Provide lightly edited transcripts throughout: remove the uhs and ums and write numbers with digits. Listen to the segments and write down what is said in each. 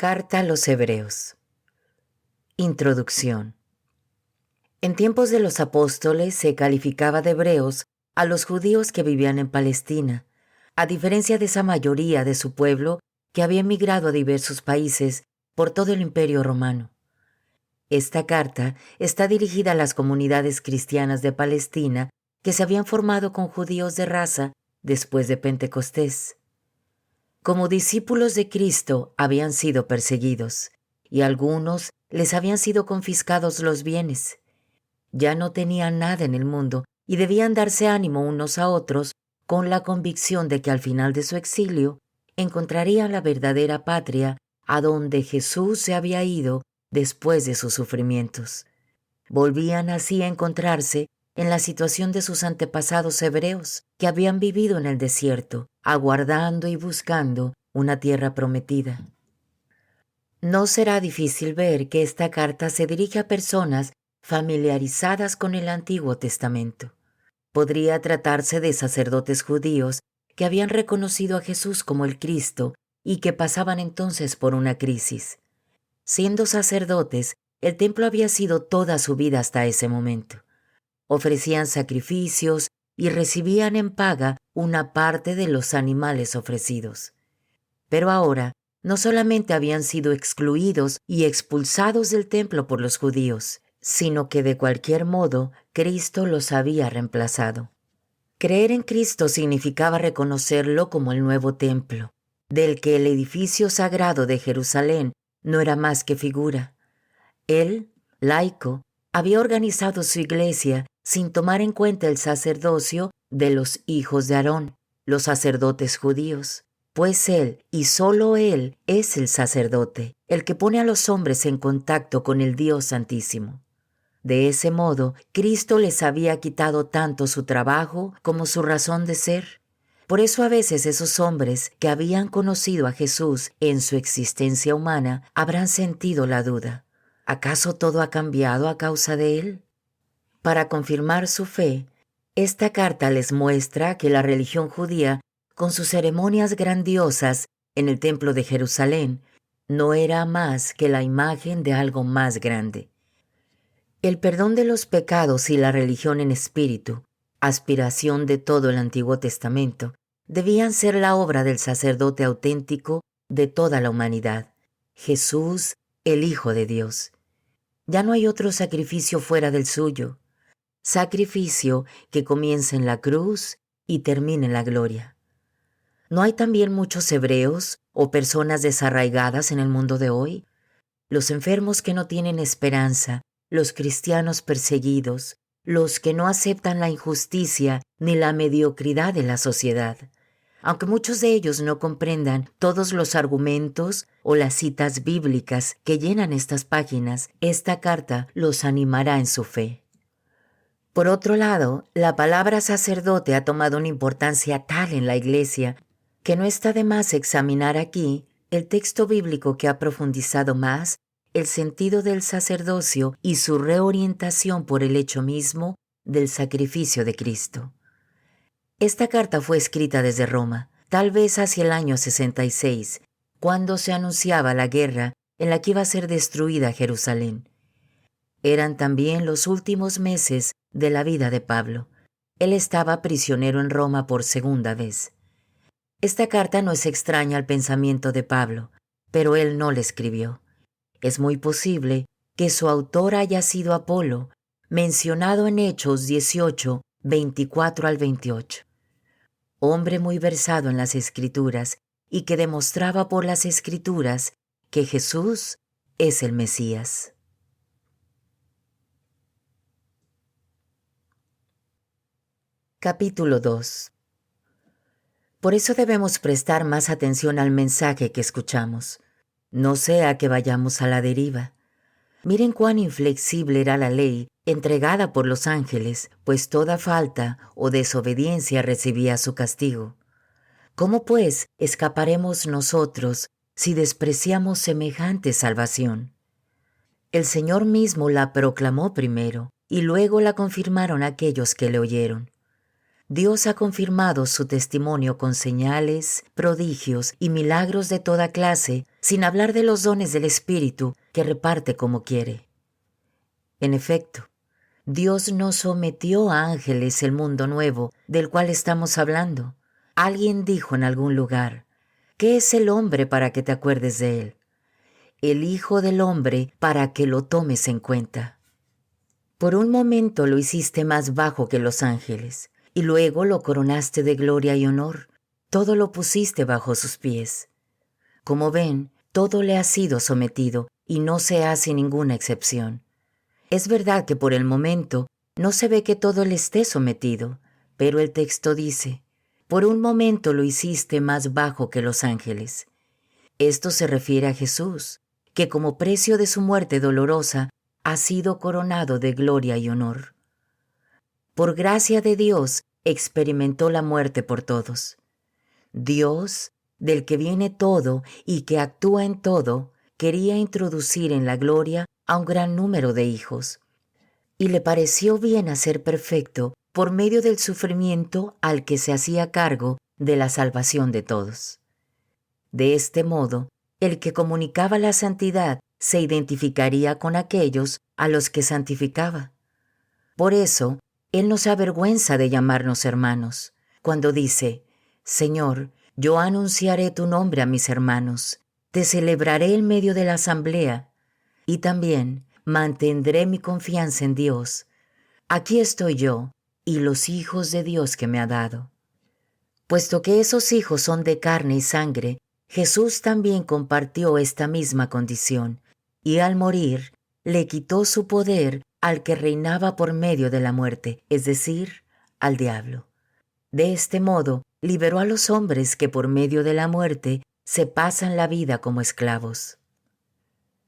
Carta a los Hebreos. Introducción. En tiempos de los apóstoles se calificaba de hebreos a los judíos que vivían en Palestina, a diferencia de esa mayoría de su pueblo que había emigrado a diversos países por todo el Imperio Romano. Esta carta está dirigida a las comunidades cristianas de Palestina que se habían formado con judíos de raza después de Pentecostés. Como discípulos de Cristo habían sido perseguidos, y a algunos les habían sido confiscados los bienes. Ya no tenían nada en el mundo y debían darse ánimo unos a otros con la convicción de que al final de su exilio encontrarían la verdadera patria a donde Jesús se había ido después de sus sufrimientos. Volvían así a encontrarse en la situación de sus antepasados hebreos que habían vivido en el desierto, aguardando y buscando una tierra prometida. No será difícil ver que esta carta se dirige a personas familiarizadas con el Antiguo Testamento. Podría tratarse de sacerdotes judíos que habían reconocido a Jesús como el Cristo y que pasaban entonces por una crisis. Siendo sacerdotes, el templo había sido toda su vida hasta ese momento. Ofrecían sacrificios y recibían en paga una parte de los animales ofrecidos. Pero ahora, no solamente habían sido excluidos y expulsados del templo por los judíos, sino que de cualquier modo Cristo los había reemplazado. Creer en Cristo significaba reconocerlo como el nuevo templo, del que el edificio sagrado de Jerusalén no era más que figura. Él, laico, había organizado su iglesia sin tomar en cuenta el sacerdocio de los hijos de Aarón, los sacerdotes judíos, pues él, y solo él, es el sacerdote, el que pone a los hombres en contacto con el Dios Santísimo. De ese modo, Cristo les había quitado tanto su trabajo como su razón de ser. Por eso a veces esos hombres que habían conocido a Jesús en su existencia humana habrán sentido la duda. ¿Acaso todo ha cambiado a causa de él? Para confirmar su fe, esta carta les muestra que la religión judía, con sus ceremonias grandiosas en el templo de Jerusalén, no era más que la imagen de algo más grande. El perdón de los pecados y la religión en espíritu, aspiración de todo el Antiguo Testamento, debían ser la obra del sacerdote auténtico de toda la humanidad, Jesús, el Hijo de Dios. Ya no hay otro sacrificio fuera del suyo, sacrificio que comienza en la cruz y termina en la gloria. ¿No hay también muchos hebreos o personas desarraigadas en el mundo de hoy? Los enfermos que no tienen esperanza, los cristianos perseguidos, los que no aceptan la injusticia ni la mediocridad de la sociedad. Aunque muchos de ellos no comprendan todos los argumentos o las citas bíblicas que llenan estas páginas, esta carta los animará en su fe. Por otro lado, la palabra sacerdote ha tomado una importancia tal en la Iglesia que no está de más examinar aquí el texto bíblico que ha profundizado más el sentido del sacerdocio y su reorientación por el hecho mismo del sacrificio de Cristo. Esta carta fue escrita desde Roma, tal vez hacia el año 66, cuando se anunciaba la guerra en la que iba a ser destruida Jerusalén. Eran también los últimos meses de la vida de Pablo. Él estaba prisionero en Roma por segunda vez. Esta carta no es extraña al pensamiento de Pablo, pero él no la escribió. Es muy posible que su autor haya sido Apolo, mencionado en Hechos 18, 24 al 28. Hombre muy versado en las Escrituras y que demostraba por las Escrituras que Jesús es el Mesías. Capítulo 2. Por eso debemos prestar más atención al mensaje que escuchamos. No sea que vayamos a la deriva. Miren cuán inflexible era la ley entregada por los ángeles, pues toda falta o desobediencia recibía su castigo. ¿Cómo pues escaparemos nosotros si despreciamos semejante salvación? El Señor mismo la proclamó primero y luego la confirmaron aquellos que le oyeron. Dios ha confirmado su testimonio con señales, prodigios y milagros de toda clase, sin hablar de los dones del Espíritu que reparte como quiere. En efecto, Dios no sometió a ángeles el mundo nuevo del cual estamos hablando. Alguien dijo en algún lugar, ¿qué es el hombre para que te acuerdes de él? El Hijo del Hombre para que lo tomes en cuenta. Por un momento lo hiciste más bajo que los ángeles, y luego lo coronaste de gloria y honor. Todo lo pusiste bajo sus pies. Como ven, todo le ha sido sometido, y no se hace ninguna excepción. Es verdad que por el momento no se ve que todo le esté sometido, pero el texto dice, por un momento lo hiciste más bajo que los ángeles. Esto se refiere a Jesús, que como precio de su muerte dolorosa ha sido coronado de gloria y honor. Por gracia de Dios experimentó la muerte por todos. Dios, del que viene todo y que actúa en todo, quería introducir en la gloria a un gran número de hijos, y le pareció bien hacer perfecto por medio del sufrimiento al que se hacía cargo de la salvación de todos. De este modo, el que comunicaba la santidad se identificaría con aquellos a los que santificaba. Por eso, Él no se avergüenza de llamarnos hermanos, cuando dice, Señor, yo anunciaré tu nombre a mis hermanos, te celebraré en medio de la asamblea, y también mantendré mi confianza en Dios. Aquí estoy yo y los hijos de Dios que me ha dado. Puesto que esos hijos son de carne y sangre, Jesús también compartió esta misma condición, y al morir, le quitó su poder al que reinaba por medio de la muerte, es decir, al diablo. De este modo, liberó a los hombres que por medio de la muerte se pasan la vida como esclavos.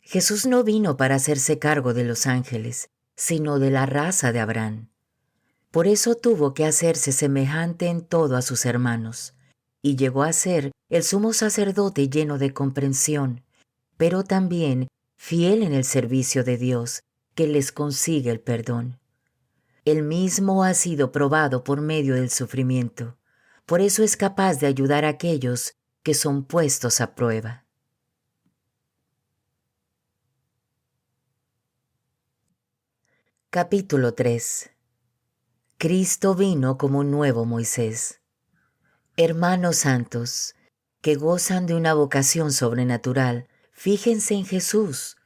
Jesús no vino para hacerse cargo de los ángeles, sino de la raza de Abraham. Por eso tuvo que hacerse semejante en todo a sus hermanos, y llegó a ser el sumo sacerdote lleno de comprensión, pero también fiel en el servicio de Dios, que les consigue el perdón. Él mismo ha sido probado por medio del sufrimiento, por eso es capaz de ayudar a aquellos que son puestos a prueba. Capítulo 3. Cristo vino como un nuevo Moisés. Hermanos santos, que gozan de una vocación sobrenatural, fíjense en Jesús,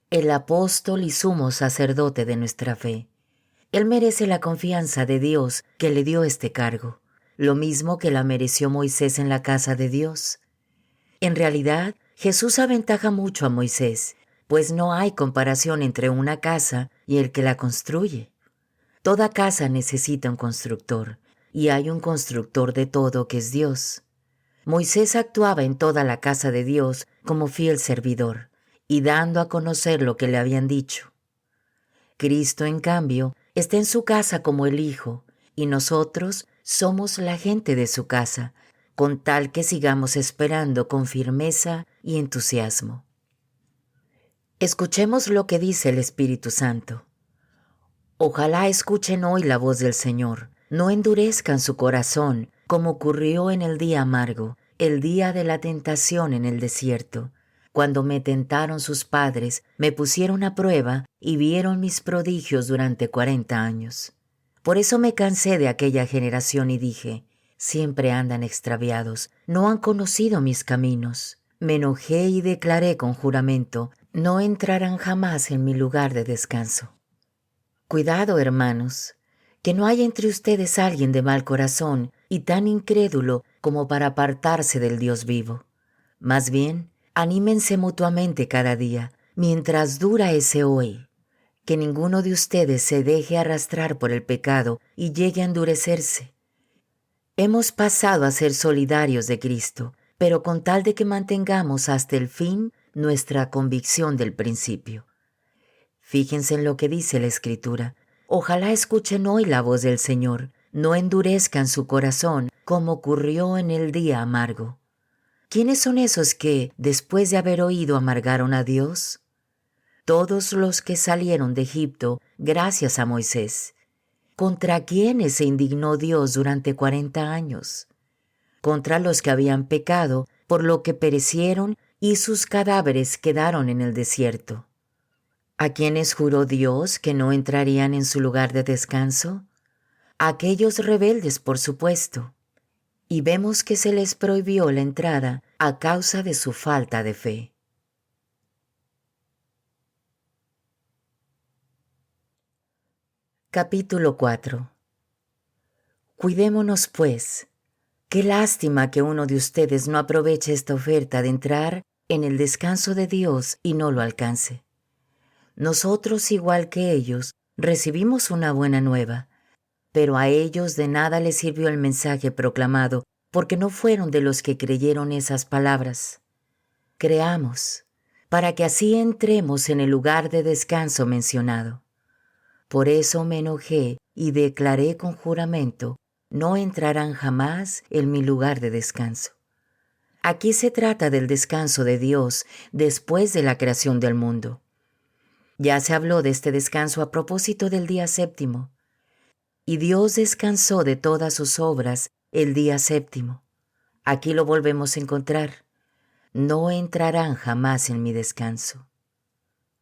el apóstol y sumo sacerdote de nuestra fe. Él merece la confianza de Dios que le dio este cargo, lo mismo que la mereció Moisés en la casa de Dios. En realidad, Jesús aventaja mucho a Moisés, pues no hay comparación entre una casa y el que la construye. Toda casa necesita un constructor, y hay un constructor de todo que es Dios. Moisés actuaba en toda la casa de Dios como fiel servidor, y dando a conocer lo que le habían dicho. Cristo, en cambio, está en su casa como el Hijo, y nosotros somos la gente de su casa, con tal que sigamos esperando con firmeza y entusiasmo. Escuchemos lo que dice el Espíritu Santo. Ojalá escuchen hoy la voz del Señor, no endurezcan su corazón, como ocurrió en el día amargo, el día de la tentación en el desierto, cuando me tentaron sus padres, me pusieron a prueba y vieron mis prodigios durante 40 años. Por eso me cansé de aquella generación y dije, siempre andan extraviados, no han conocido mis caminos. Me enojé y declaré con juramento, no entrarán jamás en mi lugar de descanso. Cuidado, hermanos, que no haya entre ustedes alguien de mal corazón y tan incrédulo como para apartarse del Dios vivo. Más bien, anímense mutuamente cada día, mientras dura ese hoy. Que ninguno de ustedes se deje arrastrar por el pecado y llegue a endurecerse. Hemos pasado a ser solidarios de Cristo, pero con tal de que mantengamos hasta el fin nuestra convicción del principio. Fíjense en lo que dice la Escritura. Ojalá escuchen hoy la voz del Señor, no endurezcan su corazón como ocurrió en el día amargo. ¿Quiénes son esos que, después de haber oído, amargaron a Dios? Todos los que salieron de Egipto gracias a Moisés. ¿contra quiénes se indignó Dios durante 40 años? Contra los que habían pecado, por lo que perecieron y sus cadáveres quedaron en el desierto. ¿A quiénes juró Dios que no entrarían en su lugar de descanso? A aquellos rebeldes, por supuesto. Y vemos que se les prohibió la entrada a causa de su falta de fe. Capítulo 4. Cuidémonos, pues. Qué lástima que uno de ustedes no aproveche esta oferta de entrar en el descanso de Dios y no lo alcance. Nosotros, igual que ellos, recibimos una buena nueva, pero a ellos de nada les sirvió el mensaje proclamado, porque no fueron de los que creyeron esas palabras. Creamos, para que así entremos en el lugar de descanso mencionado. Por eso me enojé y declaré con juramento: no entrarán jamás en mi lugar de descanso. Aquí se trata del descanso de Dios después de la creación del mundo. Ya se habló de este descanso a propósito del día séptimo. Y Dios descansó de todas sus obras el día séptimo. Aquí lo volvemos a encontrar. No entrarán jamás en mi descanso.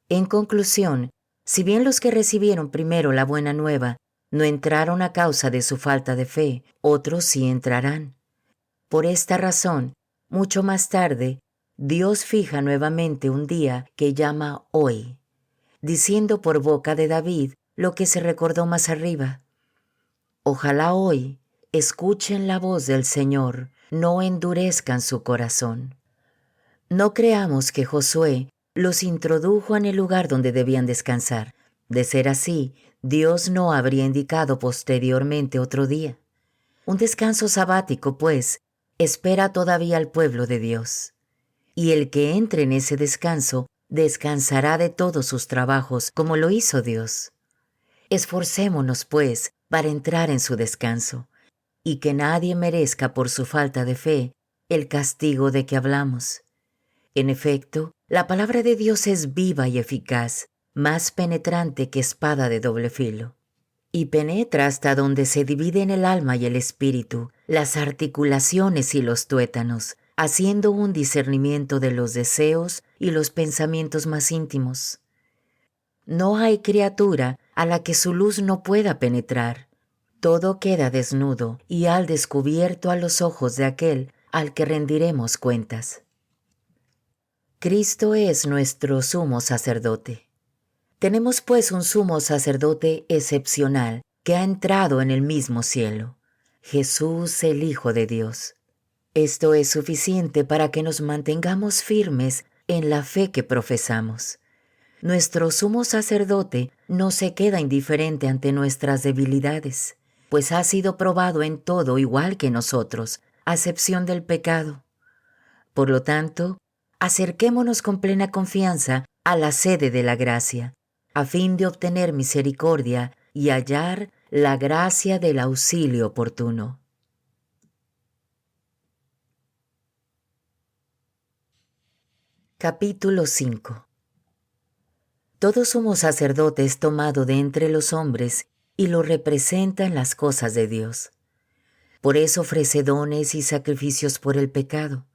En conclusión, si bien los que recibieron primero la buena nueva no entraron a causa de su falta de fe, otros sí entrarán. Por esta razón, mucho más tarde, Dios fija nuevamente un día que llama hoy, diciendo por boca de David lo que se recordó más arriba. Ojalá hoy escuchen la voz del Señor, no endurezcan su corazón. No creamos que Josué los introdujo en el lugar donde debían descansar. De ser así, Dios no habría indicado posteriormente otro día. Un descanso sabático, pues, espera todavía al pueblo de Dios. Y el que entre en ese descanso descansará de todos sus trabajos, como lo hizo Dios. Esforcémonos, pues, para entrar en su descanso, y que nadie merezca por su falta de fe el castigo de que hablamos. En efecto, la palabra de Dios es viva y eficaz, más penetrante que espada de doble filo, y penetra hasta donde se dividen el alma y el espíritu, las articulaciones y los tuétanos, haciendo un discernimiento de los deseos y los pensamientos más íntimos. No hay criatura a la que su luz no pueda penetrar. Todo queda desnudo y al descubierto a los ojos de aquel al que rendiremos cuentas. Cristo es nuestro sumo sacerdote. Tenemos pues un sumo sacerdote excepcional que ha entrado en el mismo cielo, Jesús el Hijo de Dios. Esto es suficiente para que nos mantengamos firmes en la fe que profesamos. Nuestro sumo sacerdote no se queda indiferente ante nuestras debilidades, pues ha sido probado en todo igual que nosotros, a excepción del pecado. Por lo tanto, acerquémonos con plena confianza a la sede de la gracia, a fin de obtener misericordia y hallar la gracia del auxilio oportuno. Capítulo 5. Todo sumo sacerdote es tomado de entre los hombres y lo representa en las cosas de Dios. Por eso ofrece dones y sacrificios por el pecado.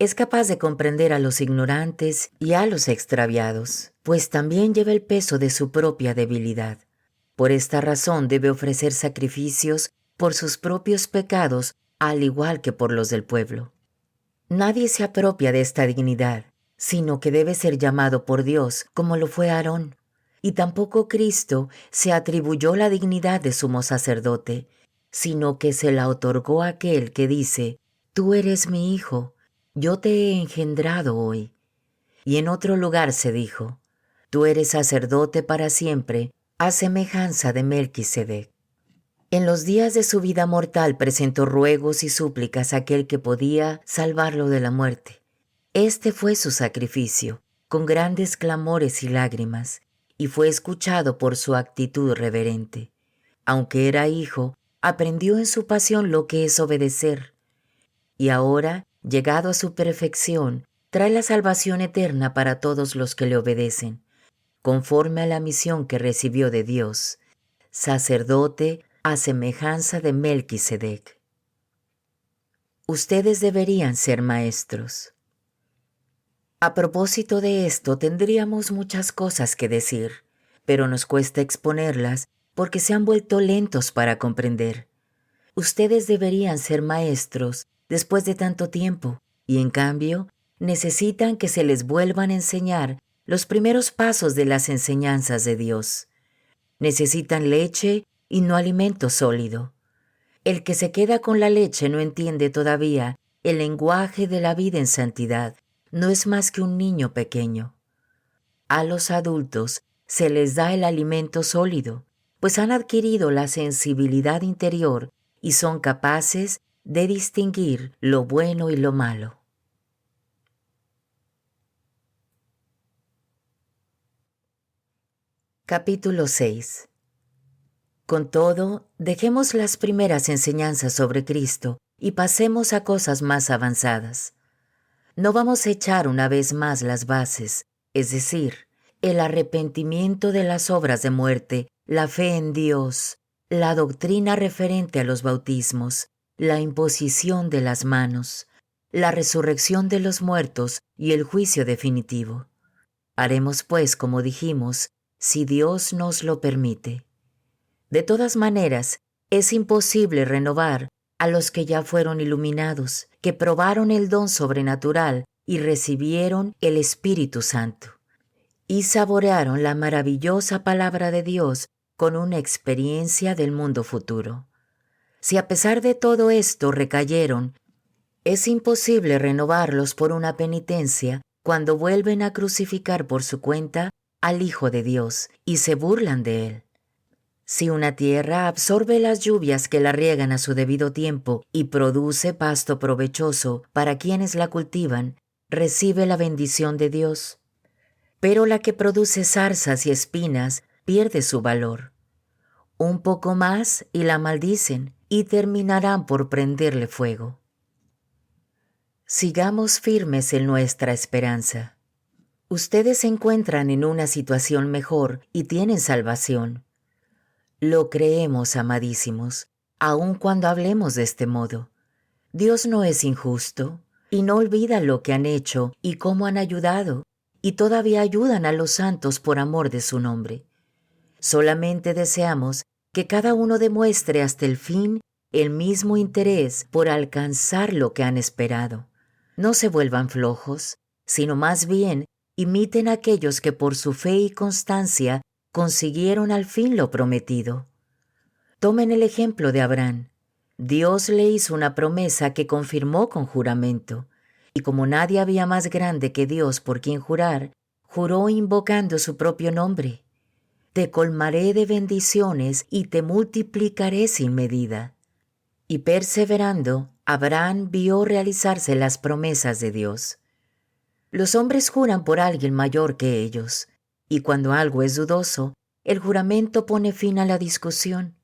Es capaz de comprender a los ignorantes y a los extraviados, pues también lleva el peso de su propia debilidad. Por esta razón debe ofrecer sacrificios por sus propios pecados, al igual que por los del pueblo. Nadie se apropia de esta dignidad, sino que debe ser llamado por Dios, como lo fue Aarón. Y tampoco Cristo se atribuyó la dignidad de sumo sacerdote, sino que se la otorgó a aquel que dice: «Tú eres mi hijo, yo te he engendrado hoy». Y en otro lugar se dijo: «Tú eres sacerdote para siempre, a semejanza de Melquisedec». En los días de su vida mortal presentó ruegos y súplicas a aquel que podía salvarlo de la muerte. Este fue su sacrificio, con grandes clamores y lágrimas, y fue escuchado por su actitud reverente. Aunque era hijo, aprendió en su pasión lo que es obedecer. Y ahora, llegado a su perfección, trae la salvación eterna para todos los que le obedecen, conforme a la misión que recibió de Dios. sacerdote a semejanza de Melquisedec. Ustedes deberían ser maestros. A propósito de esto, tendríamos muchas cosas que decir, pero nos cuesta exponerlas porque se han vuelto lentos para comprender. Ustedes deberían ser maestros después de tanto tiempo, y en cambio, necesitan que se les vuelvan a enseñar los primeros pasos de las enseñanzas de Dios. Necesitan leche y no alimento sólido. El que se queda con la leche no entiende todavía el lenguaje de la vida en santidad. No es más que un niño pequeño. A los adultos se les da el alimento sólido, pues han adquirido la sensibilidad interior y son capaces de distinguir lo bueno y lo malo. Capítulo 6. Con todo, dejemos las primeras enseñanzas sobre Cristo y pasemos a cosas más avanzadas. No vamos a echar una vez más las bases, es decir, el arrepentimiento de las obras de muerte, la fe en Dios, la doctrina referente a los bautismos, la imposición de las manos, la resurrección de los muertos y el juicio definitivo. Haremos pues, como dijimos, si Dios nos lo permite. De todas maneras, es imposible renovar a los que ya fueron iluminados, que probaron el don sobrenatural y recibieron el Espíritu Santo, y saborearon la maravillosa palabra de Dios con una experiencia del mundo futuro. Si a pesar de todo esto recayeron, es imposible renovarlos por una penitencia cuando vuelven a crucificar por su cuenta al Hijo de Dios y se burlan de él. Si una tierra absorbe las lluvias que la riegan a su debido tiempo y produce pasto provechoso para quienes la cultivan, recibe la bendición de Dios. Pero la que produce zarzas y espinas pierde su valor. Un poco más y la maldicen y terminarán por prenderle fuego. Sigamos firmes en nuestra esperanza. Ustedes se encuentran en una situación mejor y tienen salvación. Lo creemos, amadísimos, aun cuando hablemos de este modo. Dios no es injusto y no olvida lo que han hecho y cómo han ayudado, y todavía ayudan a los santos por amor de su nombre. Solamente deseamos que cada uno demuestre hasta el fin el mismo interés por alcanzar lo que han esperado. No se vuelvan flojos, sino más bien imiten a aquellos que por su fe y constancia consiguieron al fin lo prometido. Tomen el ejemplo de Abraham. Dios le hizo una promesa que confirmó con juramento, y como nadie había más grande que Dios por quien jurar, juró invocando su propio nombre. Te colmaré de bendiciones y te multiplicaré sin medida. Y perseverando, Abraham vio realizarse las promesas de Dios. Los hombres juran por alguien mayor que ellos, y cuando algo es dudoso, el juramento pone fin a la discusión.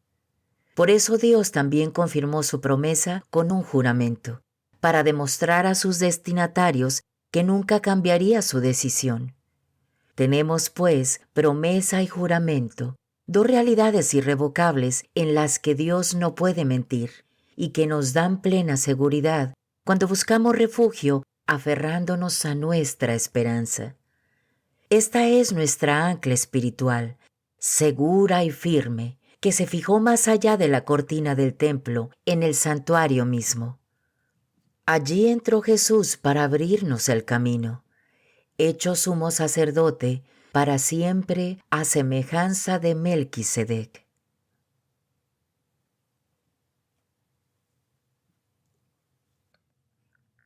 Por eso Dios también confirmó su promesa con un juramento, para demostrar a sus destinatarios que nunca cambiaría su decisión. Tenemos, pues, promesa y juramento, dos realidades irrevocables en las que Dios no puede mentir y que nos dan plena seguridad cuando buscamos refugio aferrándonos a nuestra esperanza. Esta es nuestra ancla espiritual, segura y firme, que se fijó más allá de la cortina del templo, en el santuario mismo. Allí entró Jesús para abrirnos el camino, hecho sumo sacerdote para siempre a semejanza de Melquisedec.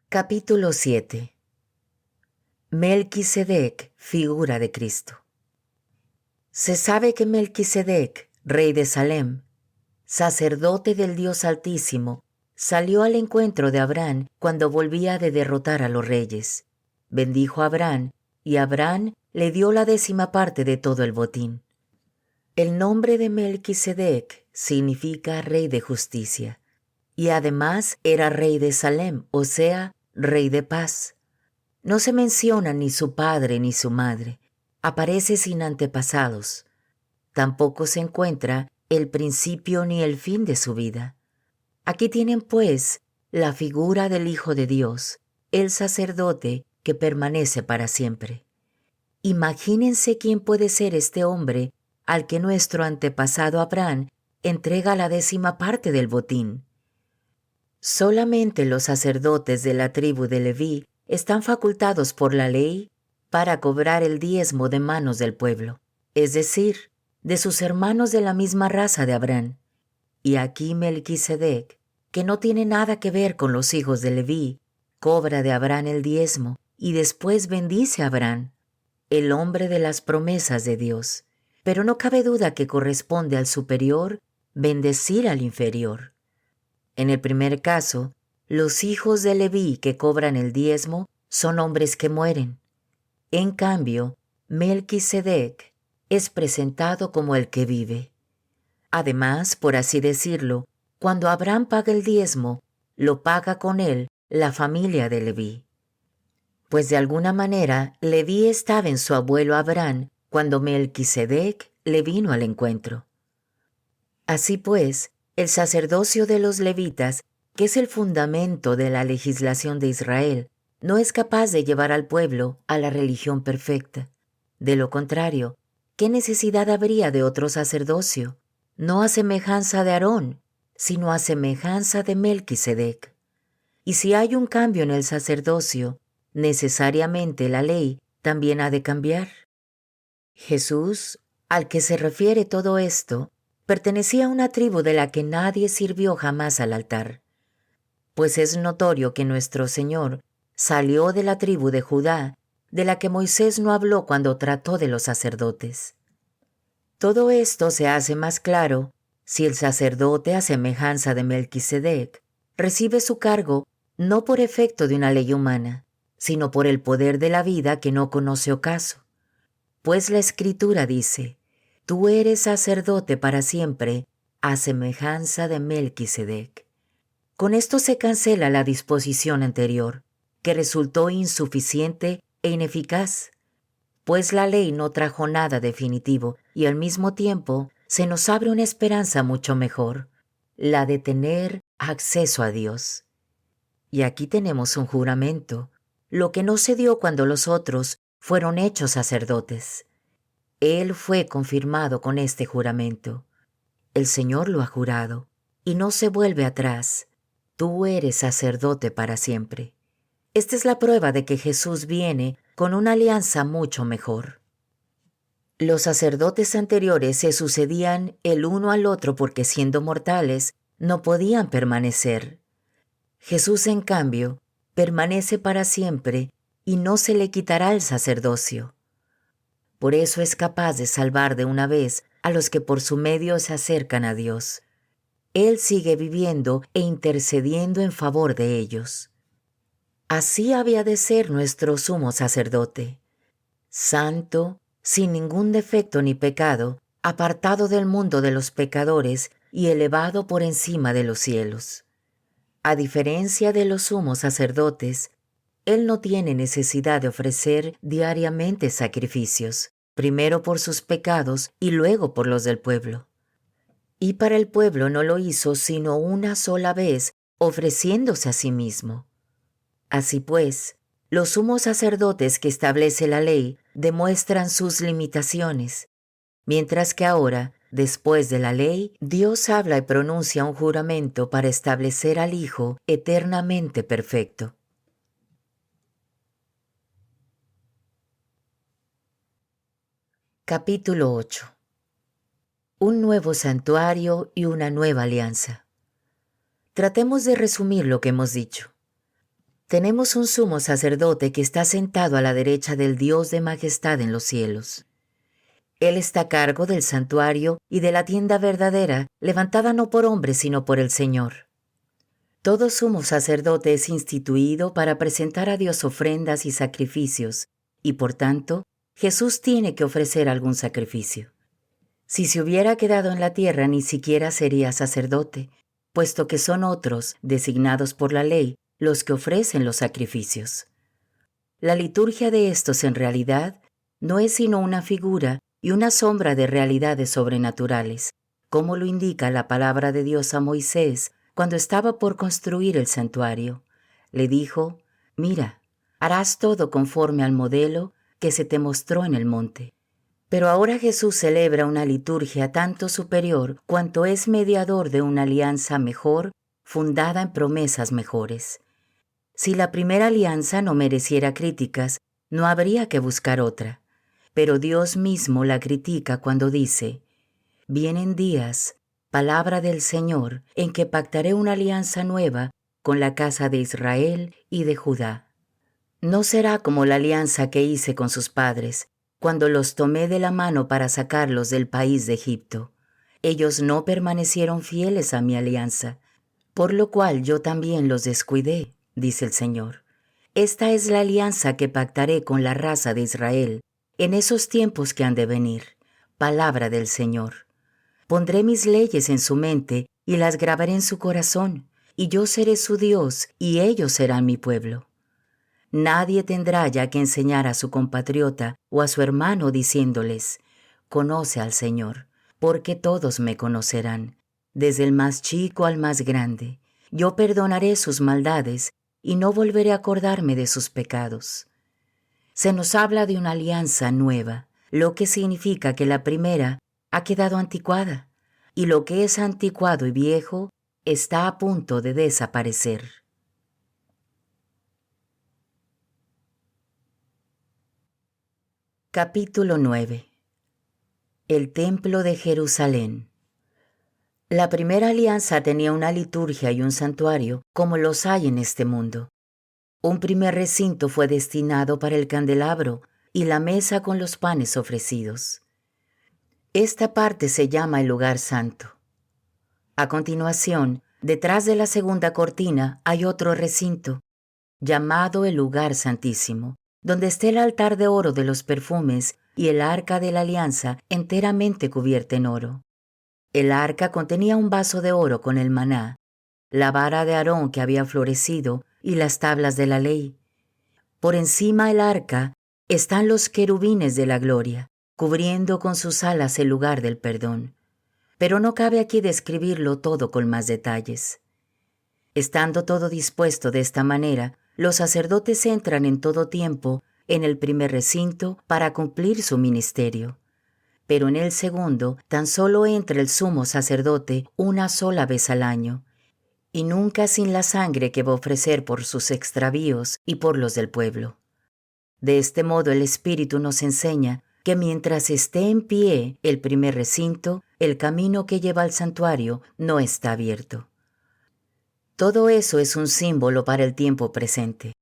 Capítulo 7. Melquisedec, figura de Cristo. Se sabe que Melquisedec, rey de Salem, sacerdote del Dios Altísimo, salió al encuentro de Abraham cuando volvía de derrotar a los reyes. Bendijo a Abraham, y Abraham le dio la 10ª parte de todo el botín. El nombre de Melquisedec significa rey de justicia, y además era rey de Salem, o sea, rey de paz. No se menciona ni su padre ni su madre, aparece sin antepasados. Tampoco se encuentra el principio ni el fin de su vida. Aquí tienen, pues, la figura del Hijo de Dios, el sacerdote que permanece para siempre. Imagínense quién puede ser este hombre al que nuestro antepasado Abraham entrega la 10ª parte del botín. Solamente los sacerdotes de la tribu de Leví están facultados por la ley para cobrar el diezmo de manos del pueblo, es decir, de sus hermanos de la misma raza de Abraham. Y aquí Melquisedec, que no tiene nada que ver con los hijos de Leví, cobra de Abraham el diezmo y después bendice a Abraham, el hombre de las promesas de Dios. Pero no cabe duda que corresponde al superior bendecir al inferior. En el primer caso, los hijos de Leví que cobran el diezmo son hombres que mueren. En cambio, Melquisedec es presentado como el que vive. Además, por así decirlo, cuando Abraham paga el diezmo, lo paga con él la familia de Leví. Pues de alguna manera, Leví estaba en su abuelo Abraham cuando Melquisedec le vino al encuentro. Así pues, el sacerdocio de los levitas, que es el fundamento de la legislación de Israel, no es capaz de llevar al pueblo a la religión perfecta. De lo contrario, ¿qué necesidad habría de otro sacerdocio? No a semejanza de Aarón, sino a semejanza de Melquisedec. Y si hay un cambio en el sacerdocio, necesariamente la ley también ha de cambiar. Jesús, al que se refiere todo esto, pertenecía a una tribu de la que nadie sirvió jamás al altar, pues es notorio que nuestro Señor salió de la tribu de Judá, de la que Moisés no habló cuando trató de los sacerdotes. Todo esto se hace más claro si el sacerdote, a semejanza de Melquisedec, recibe su cargo no por efecto de una ley humana, sino por el poder de la vida que no conoce ocaso. Pues la Escritura dice: tú eres sacerdote para siempre, a semejanza de Melquisedec. Con esto se cancela la disposición anterior, que resultó insuficiente e ineficaz, pues la ley no trajo nada definitivo y al mismo tiempo se nos abre una esperanza mucho mejor, la de tener acceso a Dios. Y aquí tenemos un juramento, lo que no se dio cuando los otros fueron hechos sacerdotes. Él fue confirmado con este juramento. El Señor lo ha jurado, y no se vuelve atrás. Tú eres sacerdote para siempre. Esta es la prueba de que Jesús viene con una alianza mucho mejor. Los sacerdotes anteriores se sucedían el uno al otro porque siendo mortales no podían permanecer. Jesús, en cambio, permanece para siempre y no se le quitará el sacerdocio. Por eso es capaz de salvar de una vez a los que por su medio se acercan a Dios. Él sigue viviendo e intercediendo en favor de ellos. Así había de ser nuestro sumo sacerdote, santo, sin ningún defecto ni pecado, apartado del mundo de los pecadores y elevado por encima de los cielos. A diferencia de los sumos sacerdotes, Él no tiene necesidad de ofrecer diariamente sacrificios, primero por sus pecados y luego por los del pueblo. Y para el pueblo no lo hizo sino una sola vez, ofreciéndose a sí mismo. Así pues, los sumos sacerdotes que establece la ley demuestran sus limitaciones, mientras que ahora, después de la ley, Dios habla y pronuncia un juramento para establecer al Hijo eternamente perfecto. Capítulo 8. Un nuevo santuario y una nueva alianza. Tratemos de resumir lo que hemos dicho. Tenemos un sumo sacerdote que está sentado a la derecha del Dios de majestad en los cielos. Él está a cargo del santuario y de la tienda verdadera, levantada no por hombres sino por el Señor. Todo sumo sacerdote es instituido para presentar a Dios ofrendas y sacrificios, y por tanto, Jesús tiene que ofrecer algún sacrificio. Si se hubiera quedado en la tierra, ni siquiera sería sacerdote, puesto que son otros, designados por la ley, los que ofrecen los sacrificios. La liturgia de estos, en realidad, no es sino una figura y una sombra de realidades sobrenaturales, como lo indica la palabra de Dios a Moisés cuando estaba por construir el santuario. Le dijo: «Mira, harás todo conforme al modelo que se te mostró en el monte». Pero ahora Jesús celebra una liturgia tanto superior cuanto es mediador de una alianza mejor, fundada en promesas mejores. Si la primera alianza no mereciera críticas, no habría que buscar otra. Pero Dios mismo la critica cuando dice: «Vienen días, palabra del Señor, en que pactaré una alianza nueva con la casa de Israel y de Judá. No será como la alianza que hice con sus padres, cuando los tomé de la mano para sacarlos del país de Egipto. Ellos no permanecieron fieles a mi alianza, por lo cual yo también los descuidé, dice el Señor. Esta es la alianza que pactaré con la raza de Israel en esos tiempos que han de venir. Palabra del Señor. Pondré mis leyes en su mente y las grabaré en su corazón, y yo seré su Dios y ellos serán mi pueblo. Nadie tendrá ya que enseñar a su compatriota o a su hermano diciéndoles: «Conoce al Señor», porque todos me conocerán, desde el más chico al más grande. Yo perdonaré sus maldades y no volveré a acordarme de sus pecados. Se nos habla de una alianza nueva, lo que significa que la primera ha quedado anticuada, y lo que es anticuado y viejo está a punto de desaparecer. Capítulo 9. El Templo de Jerusalén. La primera alianza tenía una liturgia y un santuario como los hay en este mundo. Un primer recinto fue destinado para el candelabro y la mesa con los panes ofrecidos. Esta parte se llama el lugar santo. A continuación, detrás de la segunda cortina hay otro recinto, llamado el lugar santísimo, donde está el altar de oro de los perfumes y el arca de la alianza enteramente cubierta en oro. El arca contenía un vaso de oro con el maná, la vara de Aarón que había florecido y las tablas de la ley. Por encima del arca están los querubines de la gloria, cubriendo con sus alas el lugar del perdón. Pero no cabe aquí describirlo todo con más detalles. Estando todo dispuesto de esta manera, los sacerdotes entran en todo tiempo en el primer recinto para cumplir su ministerio. Pero en el segundo tan solo entra el sumo sacerdote una sola vez al año, y nunca sin la sangre que va a ofrecer por sus extravíos y por los del pueblo. De este modo el Espíritu nos enseña que mientras esté en pie el primer recinto, el camino que lleva al santuario no está abierto. Todo eso es un símbolo para el tiempo presente.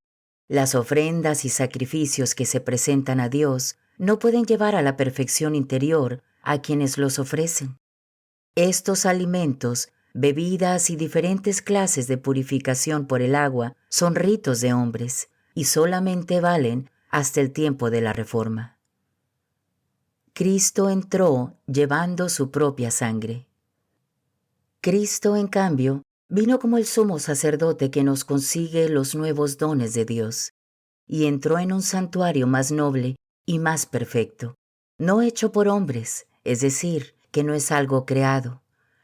Las ofrendas y sacrificios que se presentan a Dios no pueden llevar a la perfección interior a quienes los ofrecen. Estos alimentos, bebidas y diferentes clases de purificación por el agua son ritos de hombres y solamente valen hasta el tiempo de la Reforma. Cristo entró llevando su propia sangre. Cristo, en cambio, vino como el sumo sacerdote que nos consigue los nuevos dones de Dios, y entró en un santuario más noble y más perfecto, no hecho por hombres, es decir, que no es algo creado.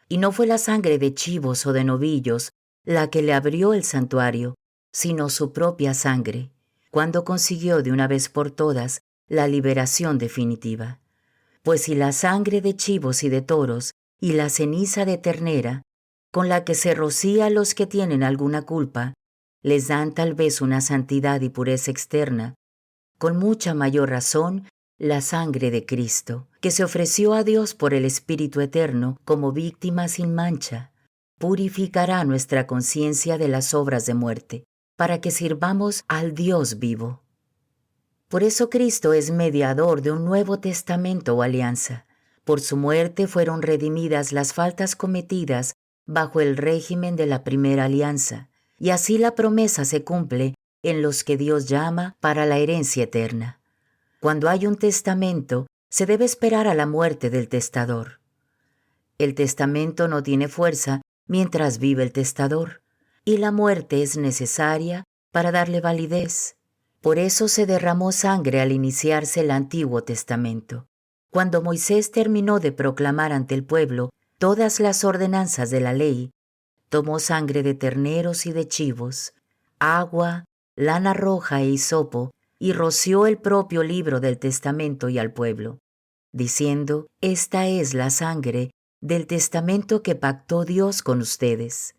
Y no fue la sangre de chivos o de novillos la que le abrió el santuario, sino su propia sangre, cuando consiguió de una vez por todas la liberación definitiva. Pues si la sangre de chivos y de toros y la ceniza de ternera, con la que se rocía a los que tienen alguna culpa, les dan tal vez una santidad y pureza externa, con mucha mayor razón la sangre de Cristo, que se ofreció a Dios por el Espíritu Eterno como víctima sin mancha, purificará nuestra conciencia de las obras de muerte, para que sirvamos al Dios vivo. Por eso Cristo es mediador de un nuevo testamento o alianza. Por su muerte fueron redimidas las faltas cometidas bajo el régimen de la primera alianza, y así la promesa se cumple en los que Dios llama para la herencia eterna. Cuando hay un testamento, se debe esperar a la muerte del testador. El testamento no tiene fuerza mientras vive el testador, y la muerte es necesaria para darle validez. Por eso se derramó sangre al iniciarse el Antiguo Testamento. Cuando Moisés terminó de proclamar ante el pueblo todas las ordenanzas de la ley, tomó sangre de terneros y de chivos, agua, lana roja e hisopo, y roció el propio libro del testamento y al pueblo, diciendo: Esta es la sangre del testamento que pactó Dios con ustedes.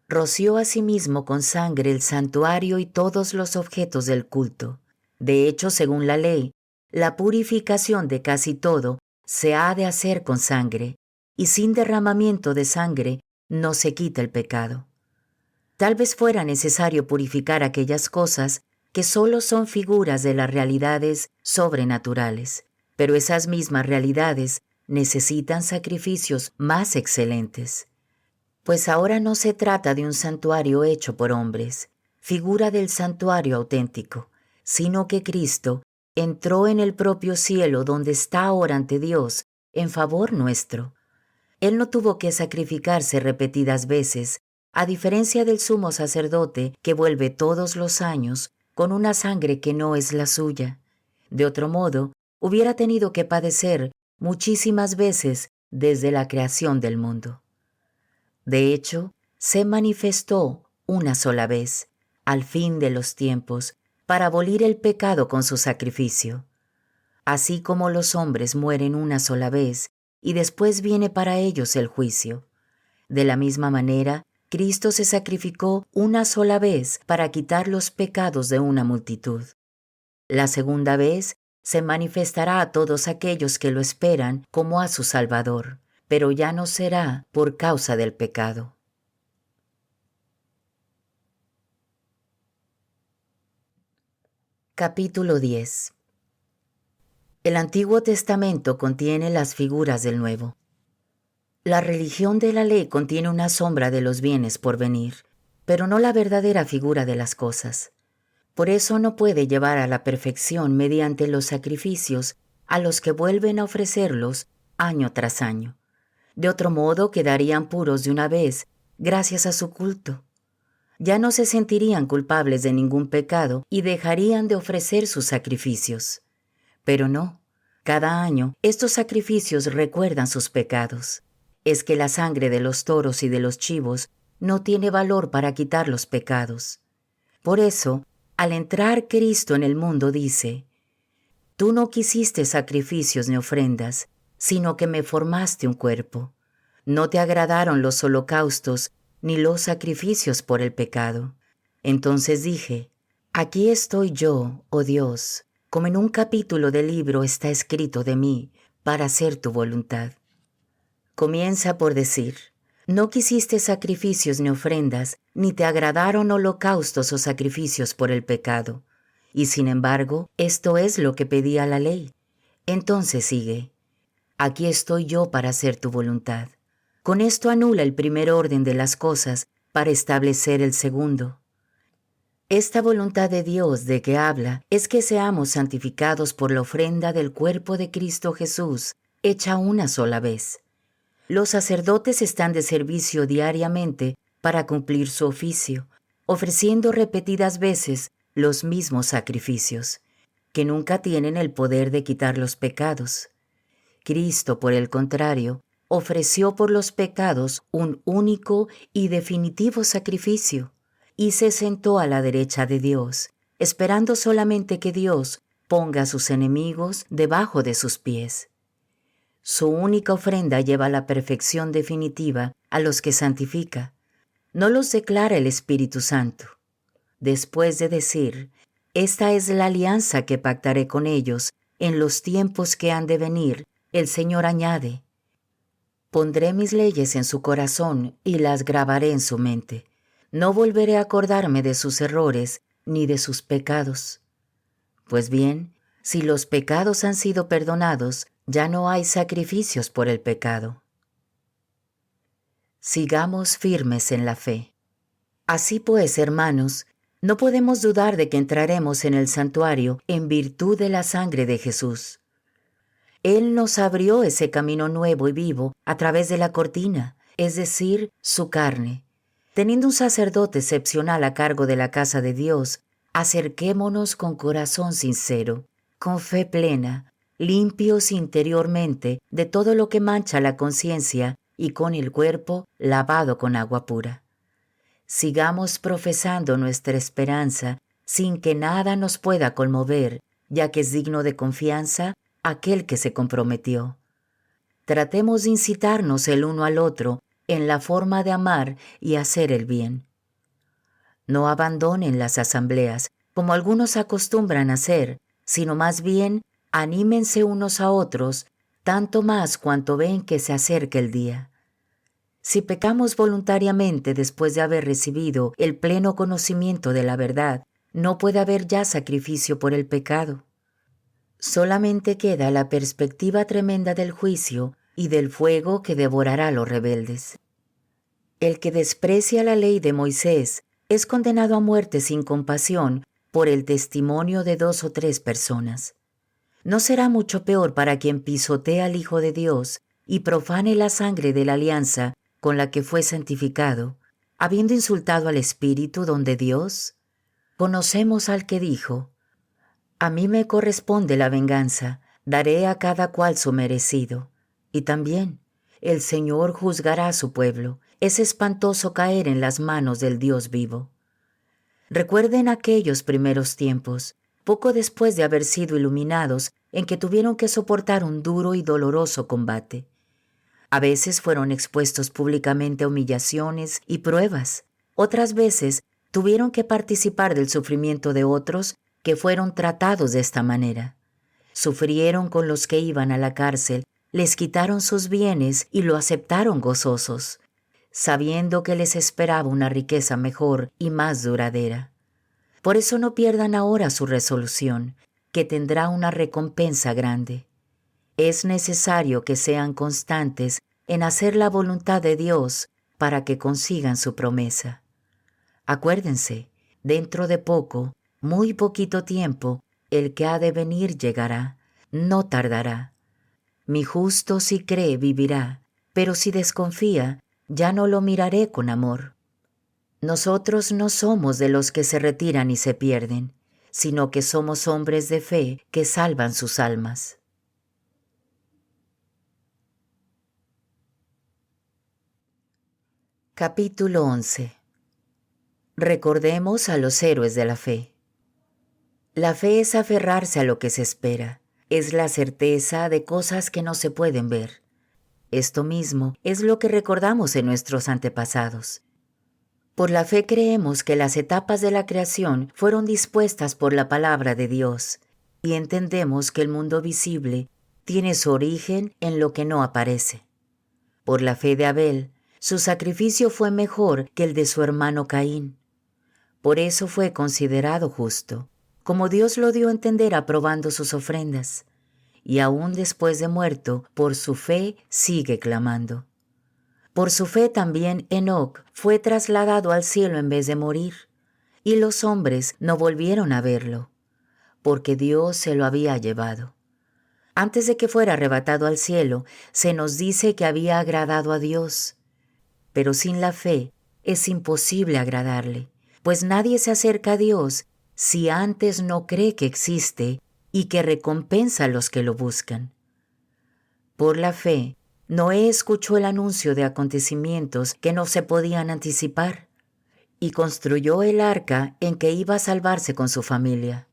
Roció asimismo con sangre el santuario y todos los objetos del culto. De hecho, según la ley, la purificación de casi todo se ha de hacer con sangre, y sin derramamiento de sangre no se quita el pecado. Tal vez fuera necesario purificar aquellas cosas que solo son figuras de las realidades sobrenaturales, pero esas mismas realidades necesitan sacrificios más excelentes. Pues ahora no se trata de un santuario hecho por hombres, figura del santuario auténtico, sino que Cristo entró en el propio cielo donde está ahora ante Dios en favor nuestro. Él no tuvo que sacrificarse repetidas veces, a diferencia del sumo sacerdote que vuelve todos los años con una sangre que no es la suya. De otro modo, hubiera tenido que padecer muchísimas veces desde la creación del mundo. De hecho, se manifestó una sola vez, al fin de los tiempos, para abolir el pecado con su sacrificio. Así como los hombres mueren una sola vez, y después viene para ellos el juicio. De la misma manera, Cristo se sacrificó una sola vez para quitar los pecados de una multitud. La segunda vez se manifestará a todos aquellos que lo esperan como a su Salvador, pero ya no será por causa del pecado. Capítulo 10. El Antiguo Testamento contiene las figuras del Nuevo. La religión de la ley contiene una sombra de los bienes por venir, pero no la verdadera figura de las cosas. Por eso no puede llevar a la perfección mediante los sacrificios a los que vuelven a ofrecerlos año tras año. De otro modo quedarían puros de una vez gracias a su culto. Ya no se sentirían culpables de ningún pecado y dejarían de ofrecer sus sacrificios. Pero no, cada año estos sacrificios recuerdan sus pecados. Es que la sangre de los toros y de los chivos no tiene valor para quitar los pecados. Por eso, al entrar Cristo en el mundo dice: Tú no quisiste sacrificios ni ofrendas, sino que me formaste un cuerpo. No te agradaron los holocaustos ni los sacrificios por el pecado. Entonces dije: Aquí estoy yo, oh Dios, como en un capítulo del libro está escrito de mí, para hacer tu voluntad. Comienza por decir: No quisiste sacrificios ni ofrendas, ni te agradaron holocaustos o sacrificios por el pecado. Y sin embargo, esto es lo que pedía la ley. Entonces sigue: Aquí estoy yo para hacer tu voluntad. Con esto anula el primer orden de las cosas para establecer el segundo. Esta voluntad de Dios de que habla es que seamos santificados por la ofrenda del cuerpo de Cristo Jesús, hecha una sola vez. Los sacerdotes están de servicio diariamente para cumplir su oficio, ofreciendo repetidas veces los mismos sacrificios, que nunca tienen el poder de quitar los pecados. Cristo, por el contrario, ofreció por los pecados un único y definitivo sacrificio, y se sentó a la derecha de Dios, esperando solamente que Dios ponga a sus enemigos debajo de sus pies. Su única ofrenda lleva a la perfección definitiva a los que santifica. No los declara el Espíritu Santo. Después de decir: Esta es la alianza que pactaré con ellos en los tiempos que han de venir, el Señor añade: Pondré mis leyes en su corazón y las grabaré en su mente. No volveré a acordarme de sus errores ni de sus pecados. Pues bien, si los pecados han sido perdonados, ya no hay sacrificios por el pecado. Sigamos firmes en la fe. Así pues, hermanos, no podemos dudar de que entraremos en el santuario en virtud de la sangre de Jesús. Él nos abrió ese camino nuevo y vivo a través de la cortina, es decir, su carne. Teniendo un sacerdote excepcional a cargo de la casa de Dios, acerquémonos con corazón sincero, con fe plena, limpios interiormente de todo lo que mancha la conciencia y con el cuerpo lavado con agua pura. Sigamos profesando nuestra esperanza sin que nada nos pueda conmover, ya que es digno de confianza aquel que se comprometió. Tratemos de incitarnos el uno al otro en la forma de amar y hacer el bien. No abandonen las asambleas, como algunos acostumbran hacer, sino más bien anímense unos a otros, tanto más cuanto ven que se acerca el día. Si pecamos voluntariamente después de haber recibido el pleno conocimiento de la verdad, no puede haber ya sacrificio por el pecado. Solamente queda la perspectiva tremenda del juicio y del fuego que devorará a los rebeldes. El que desprecia la ley de Moisés es condenado a muerte sin compasión por el testimonio de 2 o 3 personas. ¿No será mucho peor para quien pisotea al Hijo de Dios y profane la sangre de la alianza con la que fue santificado, habiendo insultado al Espíritu don de Dios? Conocemos al que dijo: «A mí me corresponde la venganza, daré a cada cual su merecido». Y también, el Señor juzgará a su pueblo. Es espantoso caer en las manos del Dios vivo. Recuerden aquellos primeros tiempos, poco después de haber sido iluminados, en que tuvieron que soportar un duro y doloroso combate. A veces fueron expuestos públicamente a humillaciones y pruebas. Otras veces tuvieron que participar del sufrimiento de otros que fueron tratados de esta manera. Sufrieron con los que iban a la cárcel, les quitaron sus bienes y lo aceptaron gozosos, sabiendo que les esperaba una riqueza mejor y más duradera. Por eso no pierdan ahora su resolución, que tendrá una recompensa grande. Es necesario que sean constantes en hacer la voluntad de Dios para que consigan su promesa. Acuérdense, dentro de poco, muy poquito tiempo, el que ha de venir llegará, no tardará. Mi justo si cree vivirá, pero si desconfía, ya no lo miraré con amor. Nosotros no somos de los que se retiran y se pierden, sino que somos hombres de fe que salvan sus almas. Capítulo 11. Recordemos a los héroes de la fe. La fe es aferrarse a lo que se espera, es la certeza de cosas que no se pueden ver. Esto mismo es lo que recordamos en nuestros antepasados. Por la fe creemos que las etapas de la creación fueron dispuestas por la palabra de Dios, y entendemos que el mundo visible tiene su origen en lo que no aparece. Por la fe de Abel, su sacrificio fue mejor que el de su hermano Caín. Por eso fue considerado justo, como Dios lo dio a entender aprobando sus ofrendas. Y aún después de muerto, por su fe sigue clamando. Por su fe también Enoc fue trasladado al cielo en vez de morir, y los hombres no volvieron a verlo, porque Dios se lo había llevado. Antes de que fuera arrebatado al cielo, se nos dice que había agradado a Dios. Pero sin la fe es imposible agradarle, pues nadie se acerca a Dios si antes no cree que existe y que recompensa a los que lo buscan. Por la fe, Noé escuchó el anuncio de acontecimientos que no se podían anticipar y construyó el arca en que iba a salvarse con su familia.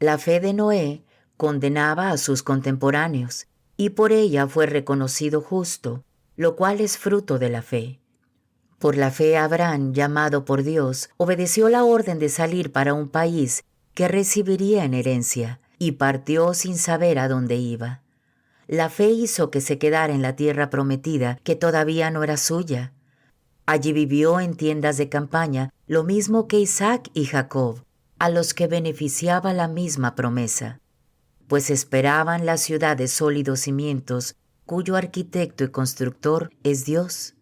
La fe de Noé condenaba a sus contemporáneos y por ella fue reconocido justo, lo cual es fruto de la fe. Por la fe Abraham, llamado por Dios, obedeció la orden de salir para un país que recibiría en herencia y partió sin saber a dónde iba. La fe hizo que se quedara en la tierra prometida, que todavía no era suya. Allí vivió en tiendas de campaña, lo mismo que Isaac y Jacob, a los que beneficiaba la misma promesa, pues esperaban la ciudad de sólidos cimientos, cuyo arquitecto y constructor es Dios.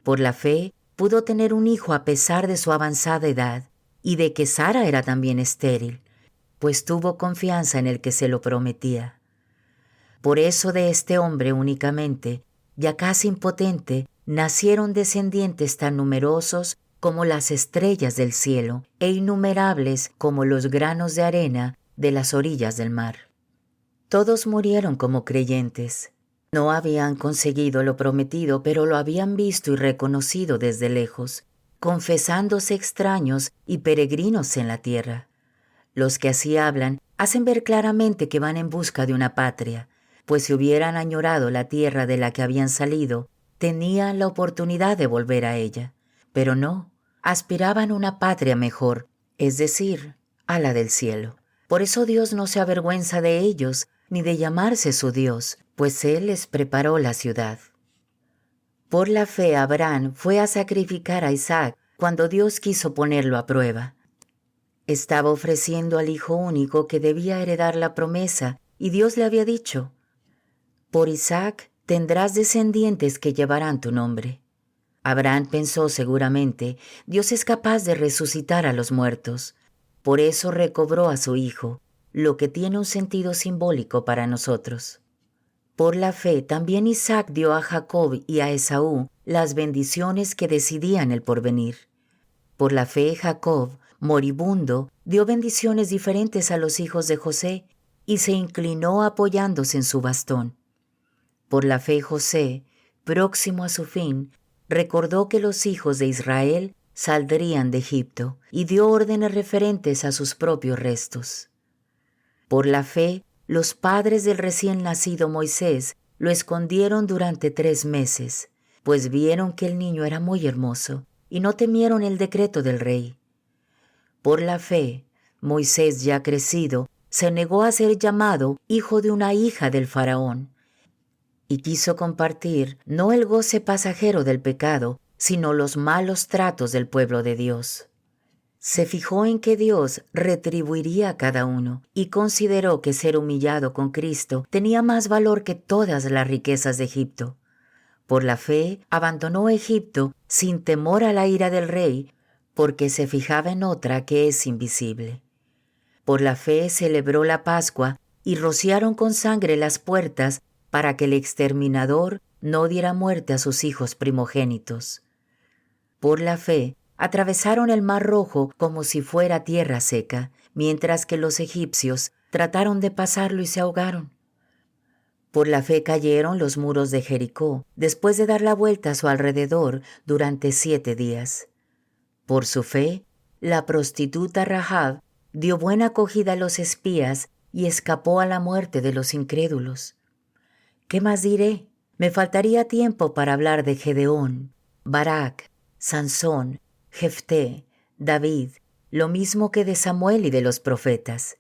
Por la fe pudo tener un hijo a pesar de su avanzada edad, y de que Sara era también estéril, pues tuvo confianza en el que se lo prometía. Por eso de este hombre únicamente, ya casi impotente, nacieron descendientes tan numerosos como las estrellas del cielo e innumerables como los granos de arena de las orillas del mar. Todos murieron como creyentes. No habían conseguido lo prometido, pero lo habían visto y reconocido desde lejos, confesándose extraños y peregrinos en la tierra. Los que así hablan hacen ver claramente que van en busca de una patria, pues si hubieran añorado la tierra de la que habían salido, tenían la oportunidad de volver a ella. Pero no, aspiraban a una patria mejor, es decir, a la del cielo. Por eso Dios no se avergüenza de ellos, ni de llamarse su Dios, pues Él les preparó la ciudad. Por la fe Abraham fue a sacrificar a Isaac cuando Dios quiso ponerlo a prueba. Estaba ofreciendo al hijo único que debía heredar la promesa, y Dios le había dicho: por Isaac tendrás descendientes que llevarán tu nombre. Abraham pensó seguramente, Dios es capaz de resucitar a los muertos. Por eso recobró a su hijo, lo que tiene un sentido simbólico para nosotros. Por la fe también Isaac dio a Jacob y a Esaú las bendiciones que decidían el porvenir. Por la fe Jacob, moribundo, dio bendiciones diferentes a los hijos de José y se inclinó apoyándose en su bastón. Por la fe José, próximo a su fin, recordó que los hijos de Israel saldrían de Egipto y dio órdenes referentes a sus propios restos. Por la fe, los padres del recién nacido Moisés lo escondieron durante 3 meses, pues vieron que el niño era muy hermoso y no temieron el decreto del rey. Por la fe, Moisés, ya crecido, se negó a ser llamado hijo de una hija del faraón y quiso compartir no el goce pasajero del pecado, sino los malos tratos del pueblo de Dios. Se fijó en que Dios retribuiría a cada uno y consideró que ser humillado con Cristo tenía más valor que todas las riquezas de Egipto. Por la fe abandonó Egipto sin temor a la ira del rey, porque se fijaba en otra que es invisible. Por la fe celebró la Pascua y rociaron con sangre las puertas para que el exterminador no diera muerte a sus hijos primogénitos. Por la fe atravesaron el Mar Rojo como si fuera tierra seca, mientras que los egipcios trataron de pasarlo y se ahogaron. Por la fe cayeron los muros de Jericó, después de dar la vuelta a su alrededor durante 7 días. Por su fe, la prostituta Rahab dio buena acogida a los espías y escapó a la muerte de los incrédulos. ¿Qué más diré? Me faltaría tiempo para hablar de Gedeón, Barak, Sansón, Jefté, David, lo mismo que de Samuel y de los profetas.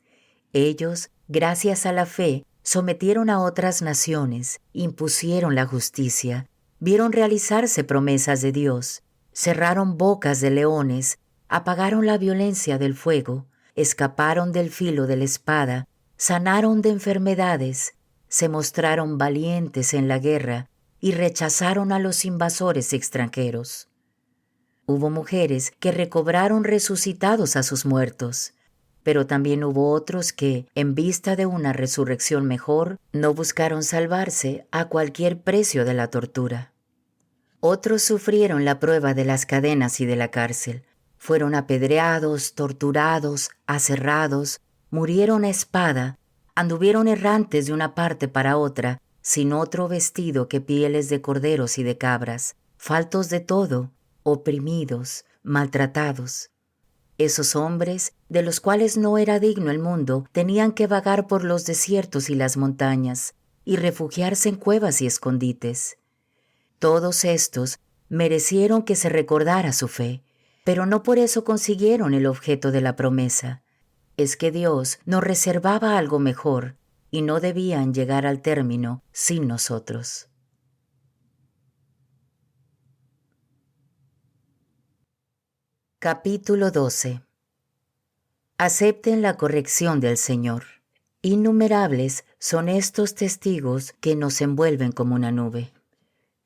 Ellos, gracias a la fe, sometieron a otras naciones, impusieron la justicia, vieron realizarse promesas de Dios, cerraron bocas de leones, apagaron la violencia del fuego, escaparon del filo de la espada, sanaron de enfermedades, se mostraron valientes en la guerra y rechazaron a los invasores extranjeros. Hubo mujeres que recobraron resucitados a sus muertos, pero también hubo otros que, en vista de una resurrección mejor, no buscaron salvarse a cualquier precio de la tortura. Otros sufrieron la prueba de las cadenas y de la cárcel. Fueron apedreados, torturados, aserrados, murieron a espada, anduvieron errantes de una parte para otra, sin otro vestido que pieles de corderos y de cabras, faltos de todo, oprimidos, maltratados. Esos hombres, de los cuales no era digno el mundo, tenían que vagar por los desiertos y las montañas, y refugiarse en cuevas y escondites. Todos estos merecieron que se recordara su fe, pero no por eso consiguieron el objeto de la promesa. Es que Dios nos reservaba algo mejor, y no debían llegar al término sin nosotros. Capítulo 12. Acepten la corrección del Señor. Innumerables son estos testigos que nos envuelven como una nube.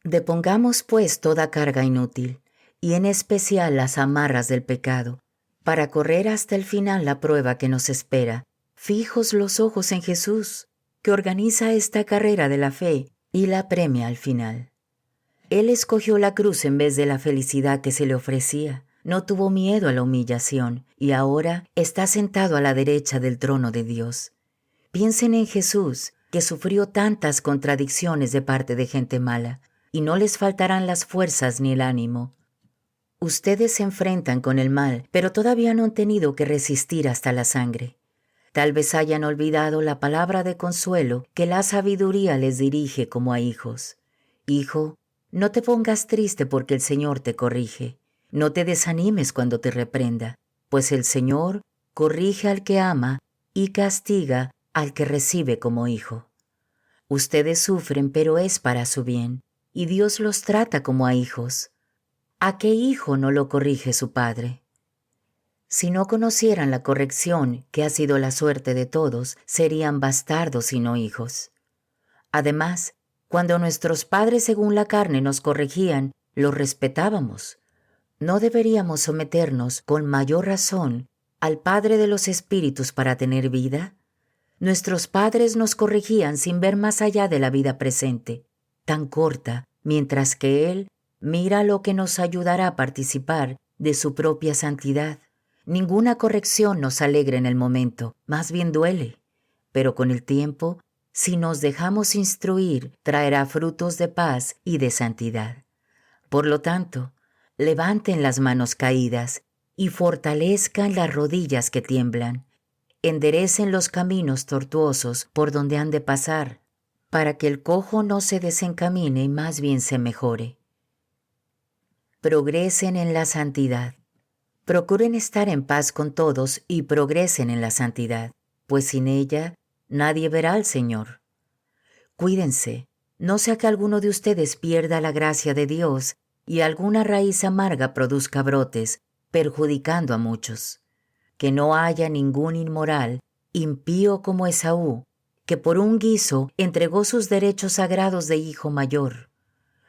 Depongamos pues toda carga inútil, y en especial las amarras del pecado, para correr hasta el final la prueba que nos espera, fijos los ojos en Jesús, que organiza esta carrera de la fe y la premia al final. Él escogió la cruz en vez de la felicidad que se le ofrecía. No tuvo miedo a la humillación y ahora está sentado a la derecha del trono de Dios. Piensen en Jesús, que sufrió tantas contradicciones de parte de gente mala, y no les faltarán las fuerzas ni el ánimo. Ustedes se enfrentan con el mal, pero todavía no han tenido que resistir hasta la sangre. Tal vez hayan olvidado la palabra de consuelo que la sabiduría les dirige como a hijos. Hijo, no te pongas triste porque el Señor te corrige. No te desanimes cuando te reprenda, pues el Señor corrige al que ama y castiga al que recibe como hijo. Ustedes sufren, pero es para su bien, y Dios los trata como a hijos. ¿A qué hijo no lo corrige su padre? Si no conocieran la corrección, que ha sido la suerte de todos, serían bastardos y no hijos. Además, cuando nuestros padres según la carne nos corregían, los respetábamos. ¿No deberíamos someternos con mayor razón al Padre de los Espíritus para tener vida? Nuestros padres nos corregían sin ver más allá de la vida presente, tan corta, mientras que Él mira lo que nos ayudará a participar de su propia santidad. Ninguna corrección nos alegra en el momento, más bien duele, pero con el tiempo, si nos dejamos instruir, traerá frutos de paz y de santidad. Por lo tanto, levanten las manos caídas y fortalezcan las rodillas que tiemblan. Enderecen los caminos tortuosos por donde han de pasar, para que el cojo no se desencamine y más bien se mejore. Progresen en la santidad. Procuren estar en paz con todos y progresen en la santidad, pues sin ella nadie verá al Señor. Cuídense, no sea que alguno de ustedes pierda la gracia de Dios y alguna raíz amarga produzca brotes, perjudicando a muchos. Que no haya ningún inmoral, impío como Esaú, que por un guiso entregó sus derechos sagrados de hijo mayor.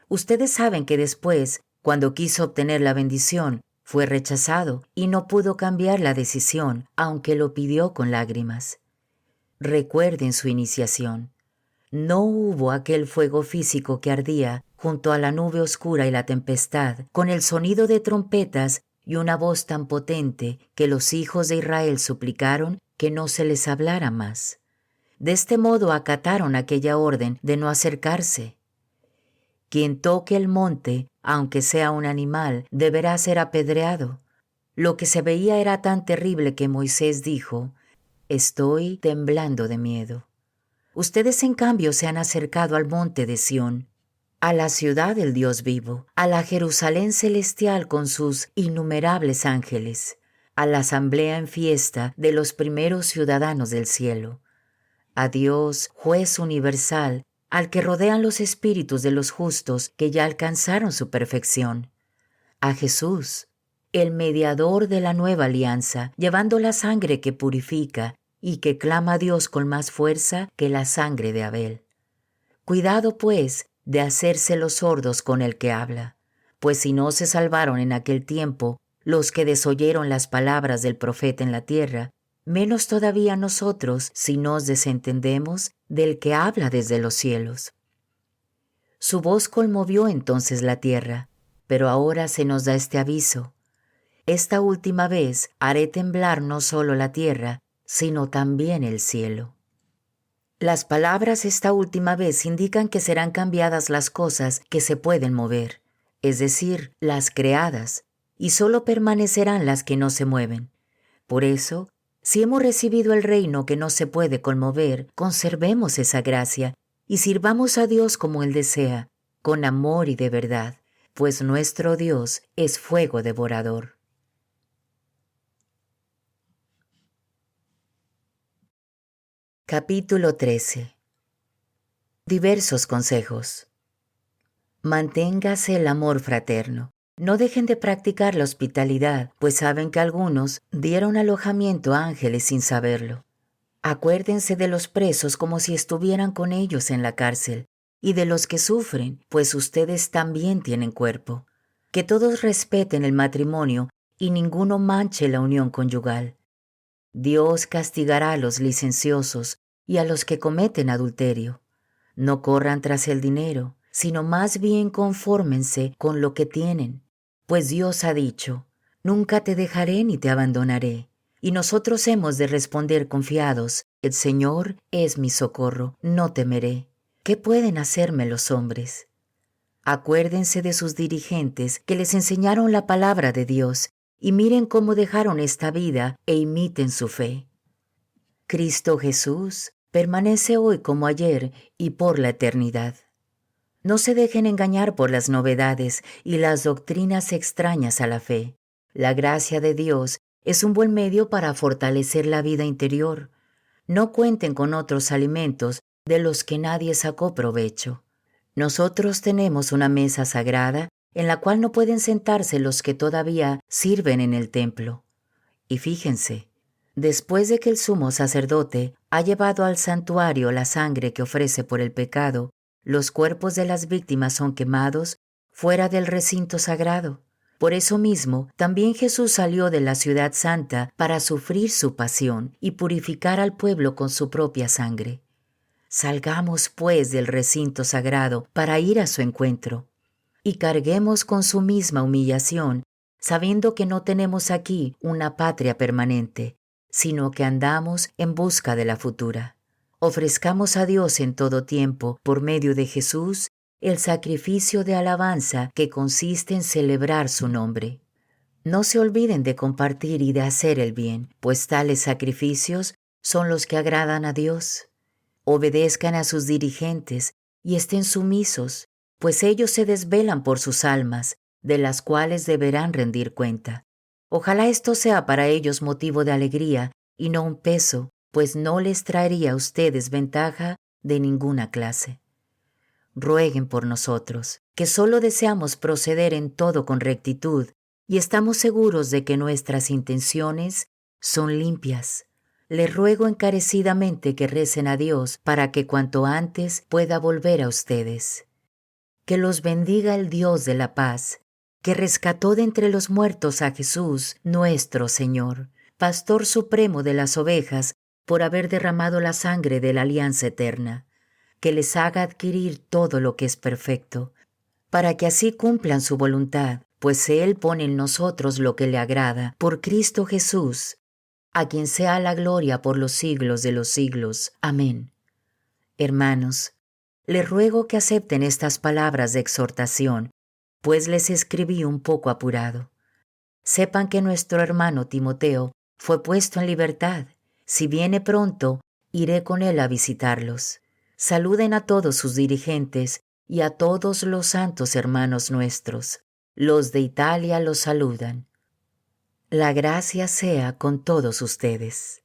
Ustedes saben que después, cuando quiso obtener la bendición, fue rechazado y no pudo cambiar la decisión, aunque lo pidió con lágrimas. Recuerden su iniciación. No hubo aquel fuego físico que ardía junto a la nube oscura y la tempestad, con el sonido de trompetas y una voz tan potente que los hijos de Israel suplicaron que no se les hablara más. De este modo acataron aquella orden de no acercarse. Quien toque el monte, aunque sea un animal, deberá ser apedreado. Lo que se veía era tan terrible que Moisés dijo: «Estoy temblando de miedo». Ustedes, en cambio, se han acercado al monte de Sión, a la ciudad del Dios vivo, a la Jerusalén celestial con sus innumerables ángeles, a la asamblea en fiesta de los primeros ciudadanos del cielo, a Dios, juez universal, al que rodean los espíritus de los justos que ya alcanzaron su perfección, a Jesús, el mediador de la nueva alianza, llevando la sangre que purifica y que clama a Dios con más fuerza que la sangre de Abel. Cuidado, pues, de hacerse los sordos con el que habla, pues si no se salvaron en aquel tiempo los que desoyeron las palabras del profeta en la tierra, menos todavía nosotros si nos desentendemos del que habla desde los cielos. Su voz conmovió entonces la tierra, pero ahora se nos da este aviso: esta última vez haré temblar no solo la tierra, sino también el cielo. Las palabras esta última vez indican que serán cambiadas las cosas que se pueden mover, es decir, las creadas, y solo permanecerán las que no se mueven. Por eso, si hemos recibido el reino que no se puede conmover, conservemos esa gracia y sirvamos a Dios como Él desea, con amor y de verdad, pues nuestro Dios es fuego devorador. Capítulo 13. Diversos consejos. Manténgase el amor fraterno. No dejen de practicar la hospitalidad, pues saben que algunos dieron alojamiento a ángeles sin saberlo. Acuérdense de los presos como si estuvieran con ellos en la cárcel, y de los que sufren, pues ustedes también tienen cuerpo. Que todos respeten el matrimonio y ninguno manche la unión conyugal. Dios castigará a los licenciosos y a los que cometen adulterio. No corran tras el dinero, sino más bien confórmense con lo que tienen, pues Dios ha dicho: nunca te dejaré ni te abandonaré. y nosotros hemos de responder confiados: el Señor es mi socorro, no temeré. ¿Qué pueden hacerme los hombres? Acuérdense de sus dirigentes que les enseñaron la palabra de Dios, y miren cómo dejaron esta vida e imiten su fe. Cristo Jesús permanece hoy como ayer y por la eternidad. No se dejen engañar por las novedades y las doctrinas extrañas a la fe. La gracia de Dios es un buen medio para fortalecer la vida interior. No cuenten con otros alimentos de los que nadie sacó provecho. Nosotros tenemos una mesa sagrada en la cual no pueden sentarse los que todavía sirven en el templo. Y fíjense, después de que el sumo sacerdote ha llevado al santuario la sangre que ofrece por el pecado, los cuerpos de las víctimas son quemados fuera del recinto sagrado. Por eso mismo, también Jesús salió de la ciudad santa para sufrir su pasión y purificar al pueblo con su propia sangre. Salgamos, pues, del recinto sagrado para ir a su encuentro, y carguemos con su misma humillación, sabiendo que no tenemos aquí una patria permanente, sino que andamos en busca de la futura. Ofrezcamos a Dios en todo tiempo, por medio de Jesús, el sacrificio de alabanza que consiste en celebrar su nombre. No se olviden de compartir y de hacer el bien, pues tales sacrificios son los que agradan a Dios. Obedezcan a sus dirigentes y estén sumisos, pues ellos se desvelan por sus almas, de las cuales deberán rendir cuenta. Ojalá esto sea para ellos motivo de alegría y no un peso, pues no les traería a ustedes ventaja de ninguna clase. Rueguen por nosotros, que solo deseamos proceder en todo con rectitud y estamos seguros de que nuestras intenciones son limpias. Les ruego encarecidamente que recen a Dios para que cuanto antes pueda volver a ustedes. Que los bendiga el Dios de la paz, que rescató de entre los muertos a Jesús, nuestro Señor, Pastor supremo de las ovejas, por haber derramado la sangre de la alianza eterna. Que les haga adquirir todo lo que es perfecto, para que así cumplan su voluntad, pues Él pone en nosotros lo que le agrada, por Cristo Jesús, a quien sea la gloria por los siglos de los siglos. Amén. Hermanos, les ruego que acepten estas palabras de exhortación, pues les escribí un poco apurado. Sepan que nuestro hermano Timoteo fue puesto en libertad. Si viene pronto, iré con él a visitarlos. Saluden a todos sus dirigentes y a todos los santos hermanos nuestros. Los de Italia los saludan. La gracia sea con todos ustedes.